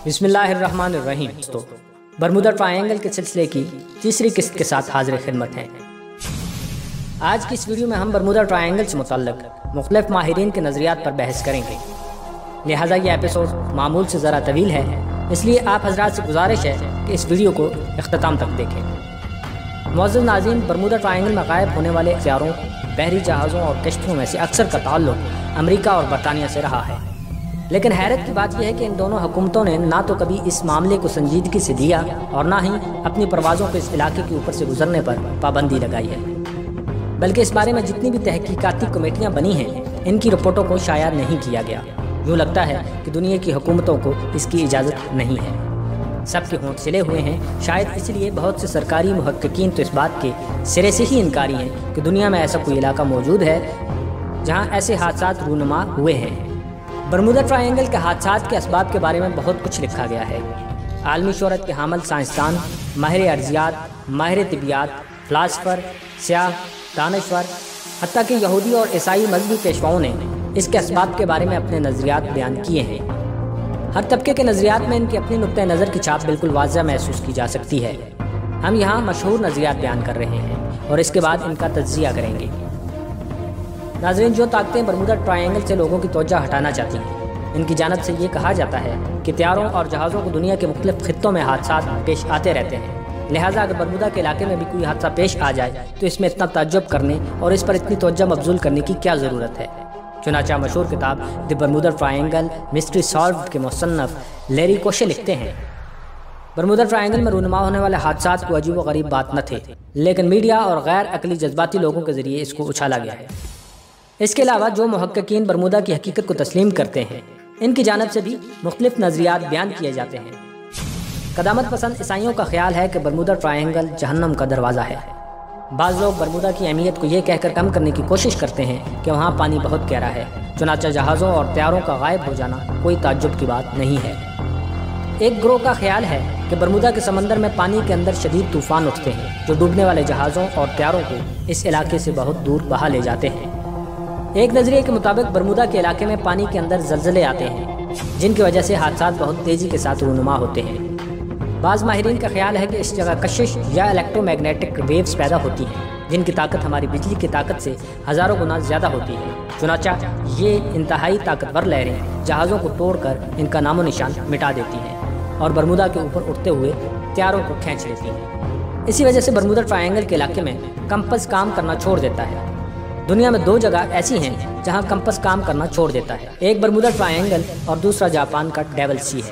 بسم اللہ الرحمن الرحیم۔ دوستو، برمودا ٹرائنگل کے سلسلے کی تیسری قسط کے ساتھ حاضر خدمت ہیں۔ آج کی اس ویڈیو میں ہم برمودا ٹرائنگل سے متعلق مختلف ماہرین کے نظریات پر بحث کریں گے، لہٰذا یہ ایپیسوڈ معمول سے ذرا طویل ہے، اس لیے آپ حضرات سے گزارش ہے کہ اس ویڈیو کو اختتام تک دیکھیں۔ معزز ناظرین، برمودا ٹرائنگل میں غائب ہونے والے طیاروں، بحری جہازوں اور کشتیوں میں سے اکثر کا تعلق امریکہ اور برطانیہ سے رہا ہے، لیکن حیرت کی بات یہ ہے کہ ان دونوں حکومتوں نے نہ تو کبھی اس معاملے کو سنجیدگی سے لیا اور نہ ہی اپنی پروازوں کو اس علاقے کے اوپر سے گزرنے پر پابندی لگائی ہے، بلکہ اس بارے میں جتنی بھی تحقیقاتی کمیٹیاں بنی ہیں ان کی رپورٹوں کو شائع نہیں کیا گیا۔ یوں لگتا ہے کہ دنیا کی حکومتوں کو اس کی اجازت نہیں ہے۔ سب کے ہونٹ سلے ہوئے ہیں، شاید اس لیے بہت سے سرکاری محققین تو اس بات کے سرے سے ہی انکاری ہیں کہ دنیا میں ایسا کوئی علاقہ موجود ہے جہاں ایسے حادثات رونما ہوئے ہیں۔ برمودا ٹرائنگل کے حادثات کے اسباب کے بارے میں بہت کچھ لکھا گیا ہے۔ عالمی شہرت کے حامل سائنسدان، ماہر ارضیات، ماہر طبیعیات، فلاسفر، سیاح، دانشور، حتیٰ کہ یہودی اور عیسائی مذہبی پیشواؤں نے اس کے اسباب کے بارے میں اپنے نظریات بیان کیے ہیں۔ ہر طبقے کے نظریات میں ان کی اپنی نقطۂ نظر کی چھاپ بالکل واضح محسوس کی جا سکتی ہے۔ ہم یہاں مشہور نظریات بیان کر رہے ہیں اور اس کے بعد ان کا تجزیہ کریں گے۔ ناظرین، جو طاقتیں برمودا ٹرائنگل سے لوگوں کی توجہ ہٹانا چاہتی ہیں، ان کی جانب سے یہ کہا جاتا ہے کہ طیاروں اور جہازوں کو دنیا کے مختلف خطوں میں حادثات پیش آتے رہتے ہیں، لہٰذا اگر برمودا کے علاقے میں بھی کوئی حادثہ پیش آ جائے تو اس میں اتنا تعجب کرنے اور اس پر اتنی توجہ مبذول کرنے کی کیا ضرورت ہے۔ چنانچہ مشہور کتاب دی برمودا ٹرائنگل مسٹری سالوڈ کے مصنف لیری کوشے لکھتے ہیں، برمودا ٹرائنگل میں رونما ہونے والے حادثات کو عجیب و غریب بات نہ تھے، لیکن میڈیا اور غیر عقلی جذباتی لوگوں کے ذریعے اس کو اچھالا گیا ہے۔ اس کے علاوہ جو محققین برمودا کی حقیقت کو تسلیم کرتے ہیں، ان کی جانب سے بھی مختلف نظریات بیان کیے جاتے ہیں۔ قدامت پسند عیسائیوں کا خیال ہے کہ برمودا ٹرائنگل جہنم کا دروازہ ہے۔ بعض لوگ برمودا کی اہمیت کو یہ کہہ کر کم کرنے کی کوشش کرتے ہیں کہ وہاں پانی بہت گہرا ہے، چنانچہ جہازوں اور طیاروں کا غائب ہو جانا کوئی تعجب کی بات نہیں ہے۔ ایک گروہ کا خیال ہے کہ برمودا کے سمندر میں پانی کے اندر شدید طوفان اٹھتے ہیں جو ڈوبنے والے جہازوں اور طیاروں کو اس علاقے سے بہت دور بہا لے جاتے ہیں۔ ایک نظریے کے مطابق برمودا کے علاقے میں پانی کے اندر زلزلے آتے ہیں جن کی وجہ سے حادثات بہت تیزی کے ساتھ رونما ہوتے ہیں۔ بعض ماہرین کا خیال ہے کہ اس جگہ کشش یا الیکٹرو میگنیٹک ویوز پیدا ہوتی ہیں جن کی طاقت ہماری بجلی کی طاقت سے ہزاروں گنا زیادہ ہوتی ہے، چنانچہ یہ انتہائی طاقتور لہریں جہازوں کو توڑ کر ان کا نام و نشان مٹا دیتی ہیں اور برمودا کے اوپر اٹھتے ہوئے طیاروں کو کھینچ لیتی ہیں۔ اسی وجہ سے برمودا ٹرائنگل کے علاقے میں کمپس کام کرنا چھوڑ دیتا ہے۔ دنیا میں 2 جگہ ایسی ہیں جہاں کمپس کام کرنا چھوڑ دیتا ہے، ایک برمودا ٹرائنگل اور دوسرا جاپان کا ڈیول سی ہے۔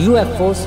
UFOs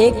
1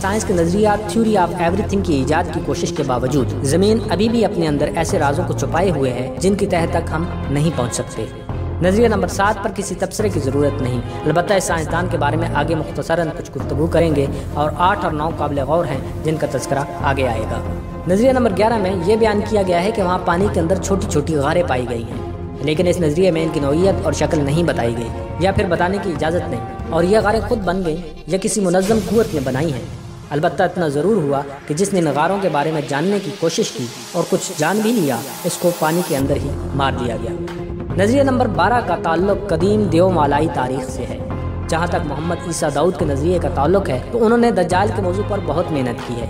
سائنس کے نظریات تھیوری آف ایوری تھنگ کی ایجاد کی کوشش کے باوجود زمین ابھی بھی اپنے اندر ایسے رازوں کو چھپائے ہوئے ہے جن کی تہہ تک ہم نہیں پہنچ سکتے۔ نظریہ نمبر 7 پر کسی تبصرے کی ضرورت نہیں، البتہ اس سائنسدان کے بارے میں آگے مختصراً کچھ گفتگو کریں گے، اور 8 اور 9 قابل غور ہیں جن کا تذکرہ آگے آئے گا۔ نظریہ نمبر 11 میں یہ بیان کیا گیا ہے کہ وہاں پانی کے اندر چھوٹی چھوٹی غاریں پائی گئی ہیں، لیکن اس نظریے میں ان کی نوعیت اور شکل نہیں بتائی گئی یا پھر بتانے کی اجازت نہیں، اور یہ غاریں خود بن گئی یا کسی منظم قوت نے بنائی ہیں۔ البتہ اتنا ضرور ہوا کہ جس نے ان غاروں کے بارے میں جاننے کی کوشش کی اور کچھ جان بھی لیا، اس کو پانی کے اندر ہی مار دیا گیا۔ نظریہ نمبر 12 کا تعلق قدیم دیو مالائی تاریخ سے ہے۔ جہاں تک محمد عیسیٰ داؤد کے نظریے کا تعلق ہے تو انہوں نے دجال کے موضوع پر بہت محنت کی ہے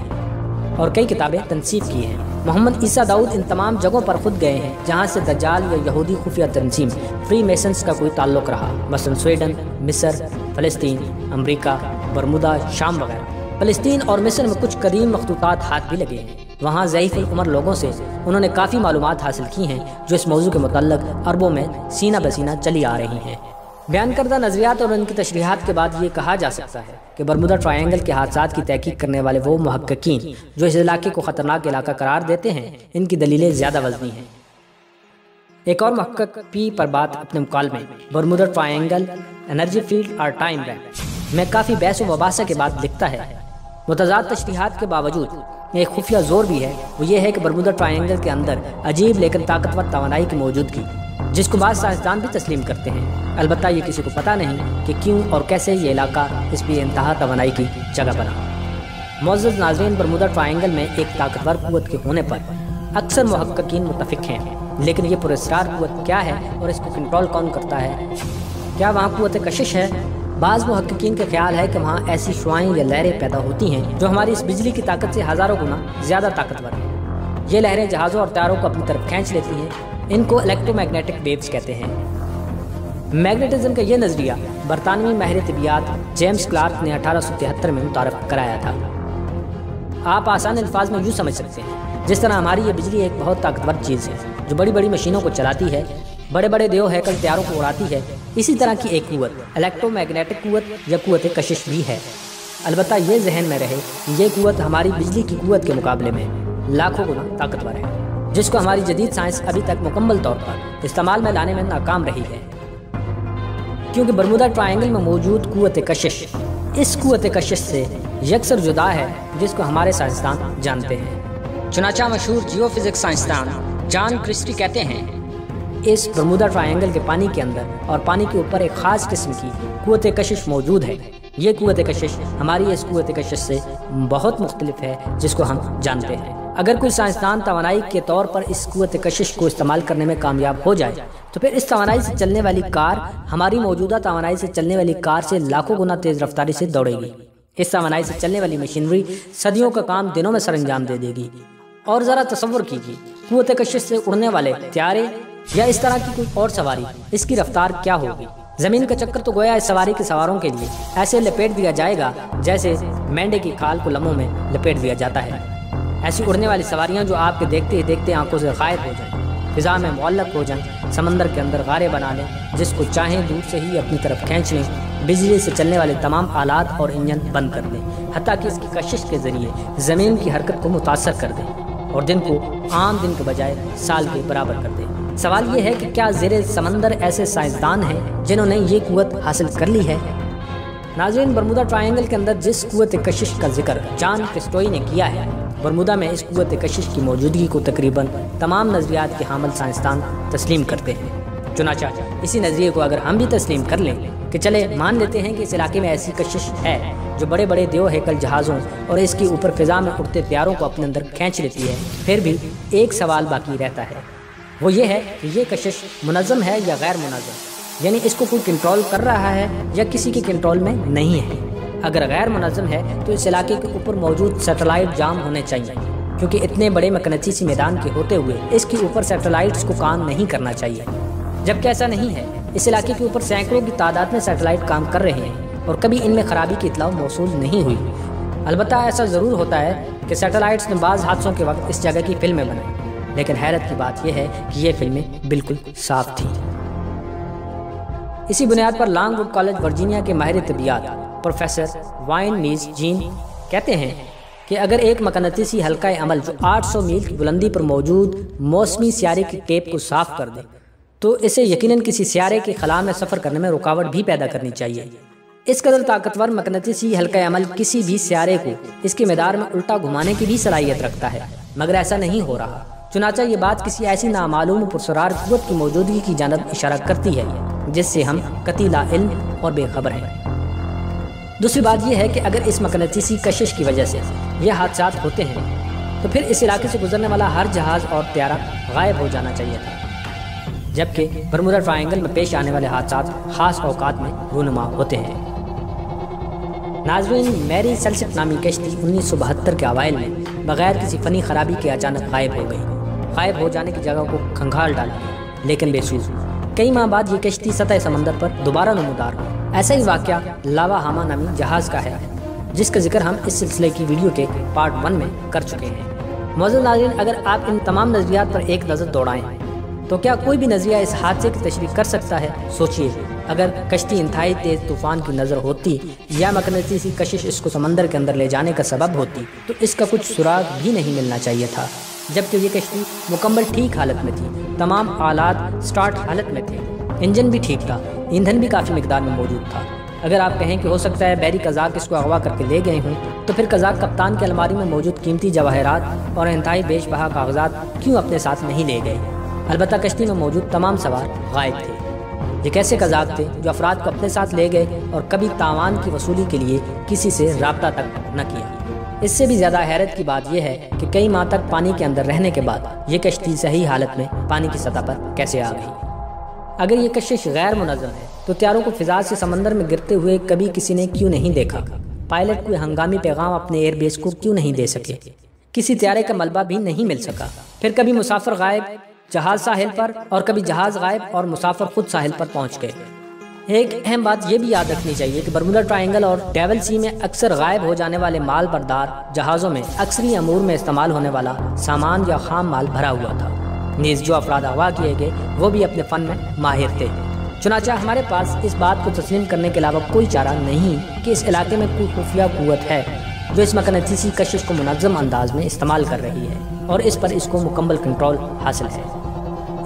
اور کئی کتابیں تنصیب کی ہیں۔ محمد عیسیٰ داؤد ان تمام جگہوں پر خود گئے ہیں جہاں سے دجال یا یہودی خفیہ تنظیم فری میسنز کا کوئی تعلق رہا، مثلا سویڈن، مصر، فلسطین، امریکہ، برمودا، شام وغیرہ۔ فلسطین اور مصر میں کچھ قدیم مخطوطات ہاتھ بھی لگے ہیں۔ وہاں ضعیف العمر لوگوں سے انہوں نے کافی معلومات حاصل کی ہیں جو اس موضوع کے متعلق عربوں میں سینہ بسینہ چلی آ رہی ہیں۔ بیان کردہ نظریات اور ان کی تشریحات کے بعد یہ کہا جا سکتا ہے کہ برمودا ٹرائنگل کے حادثات کی تحقیق کرنے والے وہ محققین جو اس علاقے کو خطرناک علاقہ قرار دیتے ہیں، ان کی دلیلیں زیادہ وزنی ہیں۔ ایک اور محقق پی پر بات اپنے مکالمے برمودا ٹرائنگل انرجی فیلڈ اور ٹائم ریپ میں کافی بحث و مباحثہ کے بعد لکھتا ہے۔ متضاد تشریحات کے باوجود ایک خفیہ زور بھی ہے، وہ یہ ہے کہ برمودا ٹرائنگل کے اندر عجیب لیکن طاقتور توانائی کی موجودگی، جس کو بعض سائنسدان بھی تسلیم کرتے ہیں۔ البتہ یہ کسی کو پتہ نہیں کہ کیوں اور کیسے یہ علاقہ اس بے انتہا توانائی کی جگہ بنا۔ معزز ناظرین، برمودا ٹرائنگل میں ایک طاقتور قوت کے ہونے پر اکثر محققین متفق ہیں، لیکن یہ پراسرار قوت کیا ہے اور اس کو کنٹرول کون کرتا ہے؟ کیا وہاں قوت کشش ہے؟ بعض محققین کا خیال ہے کہ وہاں ایسی شعاعیں یا لہریں پیدا ہوتی ہیں جو ہماری اس بجلی کی طاقت سے ہزاروں گنا زیادہ طاقتور ہیں۔ یہ لہریں جہازوں اور طیاروں کو اپنی طرف کھینچ لیتی ہیں۔ ان کو الیکٹرو میگنیٹک ویوز کہتے ہیں۔ میگنیٹزم کا یہ نظریہ برطانوی ماہر طبیعیات جیمز کلارک نے 1873 میں متعارف کرایا تھا۔ آپ آسان الفاظ میں یوں سمجھ سکتے ہیں، جس طرح ہماری یہ بجلی ایک بہت طاقتور چیز ہے جو بڑی بڑی مشینوں کو چلاتی ہے، بڑے بڑے دیو ہیکل طیاروں کو اڑاتی ہے، اسی طرح کی ایک قوت الیکٹرو میگنیٹک قوت یا قوت کشش بھی ہے۔ البتہ یہ ذہن میں رہے کہ یہ قوت ہماری بجلی کی قوت کے مقابلے میں لاکھوں گنا طاقتور ہے، جس کو ہماری جدید سائنس ابھی تک مکمل طور پر استعمال میں لانے میں ناکام رہی ہے، کیونکہ برمودا ٹرائنگل میں موجود قوت کشش اس قوت کشش سے یکسر جدا ہے جس کو ہمارے سائنسدان جانتے ہیں۔ چنانچہ مشہور جیو فزکس سائنسدان جان کرسٹی کہتے ہیں اس برمودا ٹرائنگل کے پانی کے اندر اور پانی کے اوپر ایک خاص قسم کی قوت کشش موجود ہے۔ یہ قوت کشش ہماری اس قوت کشش سے بہت مختلف ہے جس کو ہم جانتے ہیں۔ اگر کوئی سائنسدان توانائی کے طور پر اس قوت کشش کو استعمال کرنے میں کامیاب ہو جائے تو پھر اس توانائی سے چلنے والی کار ہماری موجودہ توانائی سے چلنے والی کار سے لاکھوں گنا تیز رفتاری سے دوڑے گی۔ اس توانائی سے چلنے والی مشینری صدیوں کا کام دنوں میں سر انجام دے دے گی۔ اور ذرا تصور کیجیے، قوت کشش سے اڑنے والے طیارے یا اس طرح کی کوئی اور سواری، اس کی رفتار کیا ہوگی؟ زمین کا چکر تو گویا اس سواری کے سواروں کے لیے ایسے لپیٹ دیا جائے گا جیسے مینڈے کی کھال کو لمحوں میں لپیٹ دیا جاتا ہے۔ ایسی اڑنے والی سواریاں جو آپ کے دیکھتے ہی دیکھتے آنکھوں سے غائب ہو جائیں، فضا میں معلق ہو جائیں، سمندر کے اندر غاریں بنا لیں، جس کو چاہیں دور سے ہی اپنی طرف کھینچ لیں، بجلی سے چلنے والے تمام آلات اور انجن بند کر دیں، حتیٰ کہ اس کی کشش کے ذریعے زمین کی حرکت کو متاثر کر دیں اور دن کو عام دن کے بجائے سال کے برابر کر دیں۔ سوال یہ ہے کہ کیا زیر سمندر ایسے سائنسدان ہیں جنہوں نے یہ قوت حاصل کر لی ہے؟ ناظرین، برمودا ٹرائنگل کے اندر جس قوت کشش کا ذکر جان کرسٹوئی نے کیا ہے، برمودا میں اس قوت کشش کی موجودگی کو تقریباً تمام نظریات کے حامل سائنسدان تسلیم کرتے ہیں۔ چنانچہ اسی نظریے کو اگر ہم بھی تسلیم کر لیں کہ چلے مان لیتے ہیں کہ اس علاقے میں ایسی کشش ہے جو بڑے بڑے دیو ہیکل جہازوں اور اس کے اوپر فضا میں اڑتے طیاروں کو اپنے اندر کھینچ لیتی ہے، پھر بھی ایک سوال باقی رہتا ہے، وہ یہ ہے کہ یہ کشش منظم ہے یا غیر منظم، یعنی اس کو کوئی کنٹرول کر رہا ہے یا کسی کے کنٹرول میں نہیں ہے۔ اگر غیر منظم ہے تو اس علاقے کے اوپر موجود سیٹلائٹ جام ہونے چاہیے، کیونکہ اتنے بڑے مقناطیسی میدان کے ہوتے ہوئے اس کے اوپر سیٹلائٹس کو کام نہیں کرنا چاہیے، جبکہ ایسا نہیں ہے۔ اس علاقے کے اوپر سینکڑوں کی تعداد میں سیٹلائٹ کام کر رہے ہیں اور کبھی ان میں خرابی کی اطلاع موصول نہیں ہوئی۔ البتہ ایسا ضرور ہوتا ہے کہ سیٹلائٹس نے بعض حادثوں کے وقت اس جگہ کی فلمیں بنائی، لیکن حیرت کی بات یہ ہے کہ یہ فلمیں بالکل صاف تھیں۔ اسی بنیاد پر لانگ ووڈ کالج ورجینیا کے ماہر طبیعیات پروفیسر وائن میز جین کہتے ہیں کہ اگر ایک مقناطیسی حلقہ عمل جو 800 میل کی بلندی پر موجود موسمی سیارے کی ٹیپ کو صاف کر دے تو اسے یقیناً کسی سیارے کے خلا میں سفر کرنے میں رکاوٹ بھی پیدا کرنی چاہیے۔ اس قدر طاقتور مقناطیسی حلقہ عمل کسی بھی سیارے کو اس کے مدار میں الٹا گھمانے کی بھی صلاحیت رکھتا ہے، مگر ایسا نہیں ہو رہا۔ چنانچہ یہ بات کسی ایسی نامعلوم و پرسرار قوت کی موجودگی کی جانب اشارہ کرتی ہے جس سے ہم قطعی لا علم اور بے خبر ہیں۔ دوسری بات یہ ہے کہ اگر اس مقناطیسی کشش کی وجہ سے یہ حادثات ہوتے ہیں تو پھر اس علاقے سے گزرنے والا ہر جہاز اور طیارہ غائب ہو جانا چاہیے تھا، جبکہ برمودا ٹرائنگل میں پیش آنے والے حادثات خاص اوقات میں رونما ہوتے ہیں۔ ناظرین، میری سلسٹ نامی کشتی 1972 کے اوائل میں بغیر کسی فنی خرابی کے اچانک غائب ہو گئی۔ غائب ہو جانے کی جگہ کو کھنگال ڈالا گیا، لیکن بے سود۔ کئی ماہ بعد یہ کشتی سطح سمندر پر دوبارہ نمودار ہوئی۔ ایسا ہی واقعہ لاوا ہاما نامی جہاز کا ہے، جس کا ذکر ہم اس سلسلے کی ویڈیو کے پارٹ 1 میں کر چکے ہیں۔ معزز ناظرین، اگر آپ ان تمام نظریات پر ایک نظر دوڑائیں تو کیا کوئی بھی نظریہ اس حادثے کی تشریح کر سکتا ہے؟ سوچئے، اگر کشتی انتہائی تیز طوفان کی نظر ہوتی یا مقناطیسی کشش اس کو سمندر کے اندر لے جانے کا سبب ہوتی تو اس کا کچھ سراغ بھی نہیں ملنا چاہیے تھا، جبکہ یہ کشتی مکمل ٹھیک حالت میں تھی، تمام آلات سٹارٹ حالت میں تھے، انجن بھی ٹھیک تھا، ایندھن بھی کافی مقدار میں موجود تھا۔ اگر آپ کہیں کہ ہو سکتا ہے بحری قزاق اس کو اغوا کر کے لے گئے ہوں تو پھر قزاق کپتان کی الماری میں موجود قیمتی جواہرات اور انتہائی بیش بہا کاغذات کیوں اپنے ساتھ نہیں لے گئے؟ البتہ کشتی میں موجود تمام سوار غائب تھے۔ یہ کیسے قزاق تھے جو افراد کو اپنے ساتھ لے گئے اور کبھی تاوان کی وصولی کے لیے کسی سے رابطہ تک نہ کیا؟ اس سے بھی زیادہ حیرت کی بات یہ ہے کہ کئی ماہ تک پانی کے اندر رہنے کے بعد یہ کشتی صحیح حالت میں پانی کی سطح پر کیسے آ گئی؟ اگر یہ کشش غیر منظم ہے تو طیاروں کو فضا سے سمندر میں گرتے ہوئے کبھی کسی نے کیوں نہیں دیکھا؟ پائلٹ کوئی ہنگامی پیغام اپنے ایئر بیس کو کیوں نہیں دے سکے؟ کسی طیارے کا ملبہ بھی نہیں مل سکا؟ پھر کبھی مسافر غائب، جہاز ساحل پر، اور کبھی جہاز غائب اور مسافر خود ساحل پر پہنچ گئے۔ ایک اہم بات یہ بھی یاد رکھنی چاہیے کہ برمودا ٹرائنگل اور ڈیول سی میں اکثر غائب ہو جانے والے مال بردار جہازوں میں اکثری امور میں استعمال ہونے والا سامان یا خام مال بھرا ہوا تھا، نیز جو افراد اغوا کیے گئے وہ بھی اپنے فن میں ماہر تھے۔ چنانچہ ہمارے پاس اس بات کو تسلیم کرنے کے علاوہ کوئی چارہ نہیں کہ اس علاقے میں کوئی خفیہ قوت ہے جو اس مقناطیسی کشش کو منظم انداز میں استعمال کر رہی ہے اور اس پر اس کو مکمل کنٹرول حاصل ہے۔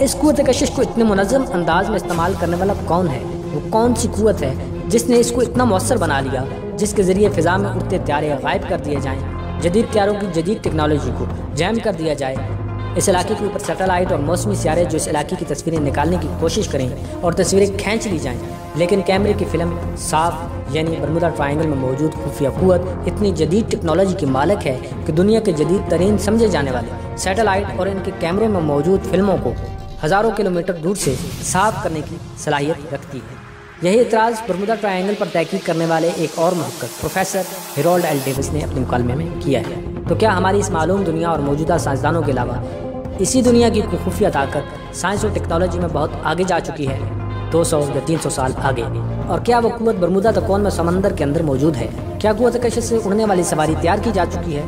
اس قوت کشش کو اتنے منظم انداز میں استعمال کرنے والا کون ہے؟ وہ کون سی قوت ہے جس نے اس کو اتنا مؤثر بنا لیا جس کے ذریعے فضا میں اڑتے طیارے غائب کر دیے جائیں، جدید طیاروں کی جدید ٹیکنالوجی کو جیم کر دیا جائے، اس علاقے کے اوپر سیٹلائٹ اور موسمی سیارے جو اس علاقے کی تصویریں نکالنے کی کوشش کریں اور تصویریں کھینچ لی جائیں، لیکن کیمرے کی فلم صاف، یعنی برمودا ٹرائنگل میں موجود خفیہ قوت اتنی جدید ٹیکنالوجی کی مالک ہے کہ دنیا کے جدید ترین سمجھے جانے والے سیٹلائٹ اور ان کے کیمروں میں موجود فلموں کو ہزاروں کلومیٹر دور سے صاف کرنے کی صلاحیت رکھتی ہے۔ یہی اعتراض برمودا ٹرائنگل پر تحقیق کرنے والے ایک اور محقق پروفیسر ہیرولڈ ایل ڈیوس نے اپنے مکالمے میں کیا ہے۔ تو کیا ہماری اس معلوم دنیا اور موجودہ سائنسدانوں کے علاوہ اسی دنیا کی خفیہ طاقت سائنس اور ٹیکنالوجی میں بہت آگے جا چکی ہے، 200 یا 300 سال آگے؟ اور کیا وہ قوت برمودا تکون میں سمندر کے اندر موجود ہے؟ کیا قوت کشش سے اڑنے والی سواری تیار کی جا چکی ہے،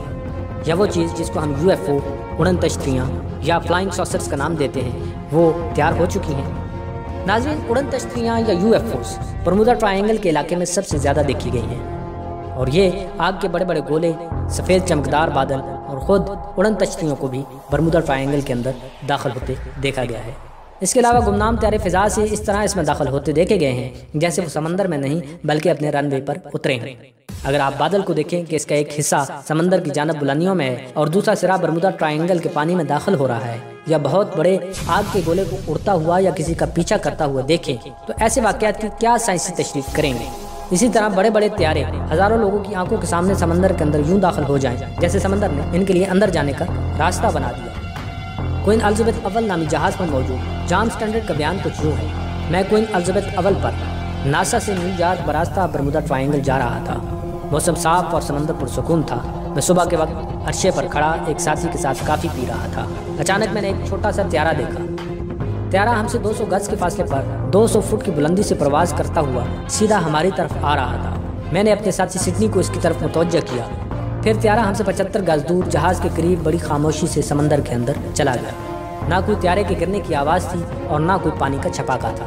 یا وہ چیز جس کو ہم UFO، اڑن تشتریاں یا فلائنگ ساسرز کا نام دیتے ہیں، وہ تیار ہو چکی ہیں؟ ناظرین، اڑن تشتریاں یا UFOs برمودا ٹرائنگل کے علاقے میں سب سے زیادہ دیکھی گئی ہیں، اور یہ آگ کے بڑے بڑے گولے، سفید چمکدار بادل اور خود اڑن تشتریوں کو بھی برمودا ٹرائنگل کے اندر داخل ہوتے دیکھا گیا ہے۔ اس کے علاوہ گمنام طیارے فضا سے اس طرح اس میں داخل ہوتے دیکھے گئے ہیں جیسے وہ سمندر میں نہیں بلکہ اپنے رن وے پر اترے ہیں۔ اگر آپ بادل کو دیکھیں کہ اس کا ایک حصہ سمندر کی جانب بلندیوں میں ہے اور دوسرا سرا برمودا ٹرائنگل کے پانی میں داخل ہو رہا ہے، یا بہت بڑے آگ کے گولے کو اڑتا ہوا یا کسی کا پیچھا کرتا ہوا دیکھیں، تو ایسے واقعات کی کیا سائنسی تشریح کریں گے؟ اسی طرح بڑے بڑے طیارے ہزاروں لوگوں کی آنکھوں کے سامنے سمندر کے اندر یوں داخل ہو جائیں جیسے سمندر نے ان کے لیے اندر جانے کا راستہ بنا دیا۔ کوئن الزبتھ اول نامی جہاز پر موجود جان اسٹینڈرڈ کا بیان کچھ یوں ہے: میں کوئن الزبتھ اول پر ناسا سے نیو یارک براستہ برمودا ٹرائنگل جا رہا تھا۔ موسم صاف اور سمندر پرسکون تھا۔ میں صبح کے وقت عرشے پر کھڑا ایک ساتھی کے ساتھ کافی پی رہا تھا۔ اچانک میں نے ایک چھوٹا سا طیارہ دیکھا۔ طیارہ ہم سے 200 گز کے فاصلے پر 200 فٹ کی بلندی سے پرواز کرتا ہوا سیدھا ہماری طرف آ رہا تھا۔ میں نے اپنے ساتھی سڈنی کو اس کی طرف متوجہ کیا۔ پھر طیارہ ہم سے 75 گز دور جہاز کے قریب بڑی خاموشی سے سمندر کے اندر چلا گیا۔ نہ کوئی طیارے کے گرنے کی آواز تھی اور نہ کوئی پانی کا چھپاکا تھا۔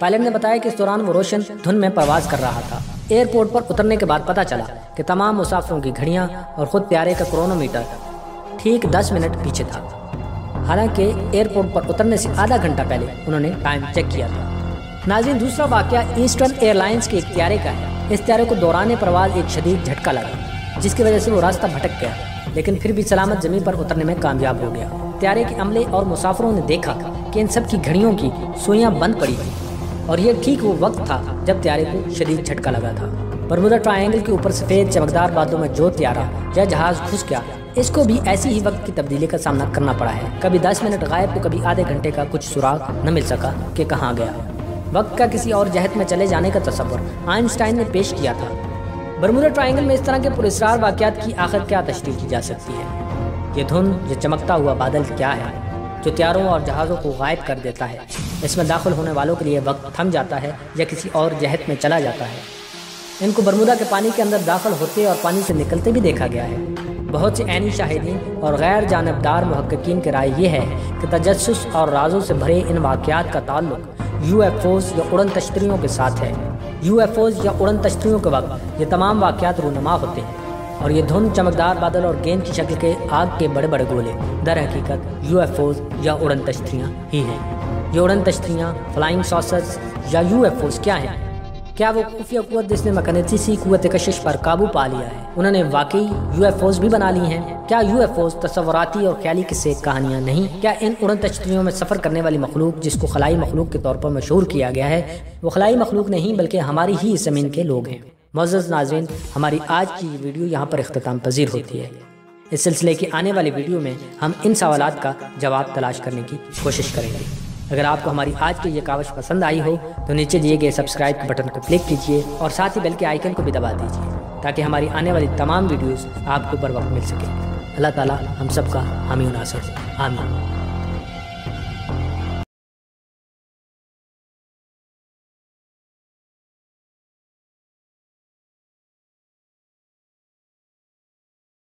پائلٹ نے بتایا کہ اس دوران وہ روشن دھند میں پرواز کر رہا تھا۔ ایئرپورٹ پر اترنے کے بعد پتہ چلا کہ تمام مسافروں کی گھڑیاں اور خود طیارے کا کرونومیٹر ٹھیک 10 منٹ پیچھے تھا، حالانکہ ایئرپورٹ پر اترنے سے آدھا گھنٹہ پہلے انہوں نے ٹائم چیک کیا تھا۔ ناظرین، دوسرا واقعہ ایسٹرن ایئر لائنز کے ایک طیارے کا ہے۔ اس طیارے کو دوران پرواز ایک شدید جھٹکا لگا، جس کی وجہ سے وہ راستہ بھٹک گیا، لیکن پھر بھی سلامت زمین پر اترنے میں کامیاب ہو گیا۔ طیارے کے عملے اور مسافروں نے دیکھا کہ ان سب کی گھڑیوں کی سوئیاں بند پڑی تھیں، اور یہ ٹھیک وہ وقت تھا جب طیارے کو شدید جھٹکا لگا تھا۔ برمودا ٹرائینگل کے اوپر سفید چمکدار بادلوں میں جو طیارہ یا جہاز گھس گیا، اس کو بھی ایسی ہی وقت کی تبدیلی کا سامنا کرنا پڑا ہے۔ کبھی 10 منٹ غائب تو کبھی آدھے گھنٹے کا کچھ سراغ نہ مل سکا کہ کہاں گیا۔ وقت کا کسی اور جہت میں چلے جانے کا تصور آئنسٹائن نے پیش کیا تھا۔ برمودا ٹرائینگل میں اس طرح کے پراسرار واقعات کی آخر کیا تشریح کی جا سکتی ہے؟ یہ دھند، یہ چمکتا ہوا بادل کیا ہے جو طیاروں اور جہازوں کو غائب کر دیتا ہے؟ اس میں داخل ہونے والوں کے لیے وقت تھم جاتا ہے یا کسی اور جہت میں چلا جاتا ہے؟ ان کو برمودا کے پانی کے اندر داخل ہوتے اور پانی سے نکلتے بھی دیکھا گیا ہے۔ بہت سے عینی شاہدین اور غیر جانبدار محققین کی رائے یہ ہے کہ تجسس اور رازوں سے بھرے ان واقعات کا تعلق یو ایف اوز یا اڑن تشتریوں کے ساتھ ہے۔ یو ایف اوز یا اڑن تشتریوں کے وقت یہ تمام واقعات رونما ہوتے ہیں، اور یہ دھند، چمکدار بادل اور گیند کی شکل کے آگ کے بڑے بڑے گولے در حقیقت یو ایف اوز یا اڑن تشتریاں ہی ہیں۔ یہ اڑن تشتریاں، فلائنگ ساسرز یا یو ایف اوز کیا ہیں؟ کیا وہ خفیہ قوت جس نے مقناطیسی قوت کشش پر قابو پا لیا ہے، انہوں نے واقعی یو ایف اوز بھی بنا لی ہیں؟ کیا یو ایف اوز تصوراتی اور خیالی قصے کہانیاں نہیں؟ کیا ان اڑن تشتریوں میں سفر کرنے والی مخلوق جس کو خلائی مخلوق کے طور پر مشہور کیا گیا ہے، وہ خلائی مخلوق نہیں بلکہ ہماری ہی زمین کے لوگ ہیں؟ معزز ناظرین، ہماری آج کی ویڈیو یہاں پر اختتام پذیر ہوتی ہے۔ اس سلسلے کی آنے والی ویڈیو میں ہم ان سوالات کا جواب تلاش کرنے کی کوشش کریں گے۔ اگر آپ کو ہماری آج کی یہ کاوش پسند آئی ہو تو نیچے دیے گئے سبسکرائب کے بٹن کو کلک کیجیے اور ساتھ ہی بیل کے آئیکن کو بھی دبا دیجیے تاکہ ہماری آنے والی تمام ویڈیوز آپ کو بر وقت مل سکیں۔ اللہ تعالی ہم سب کا حامی و ناصر، آمین۔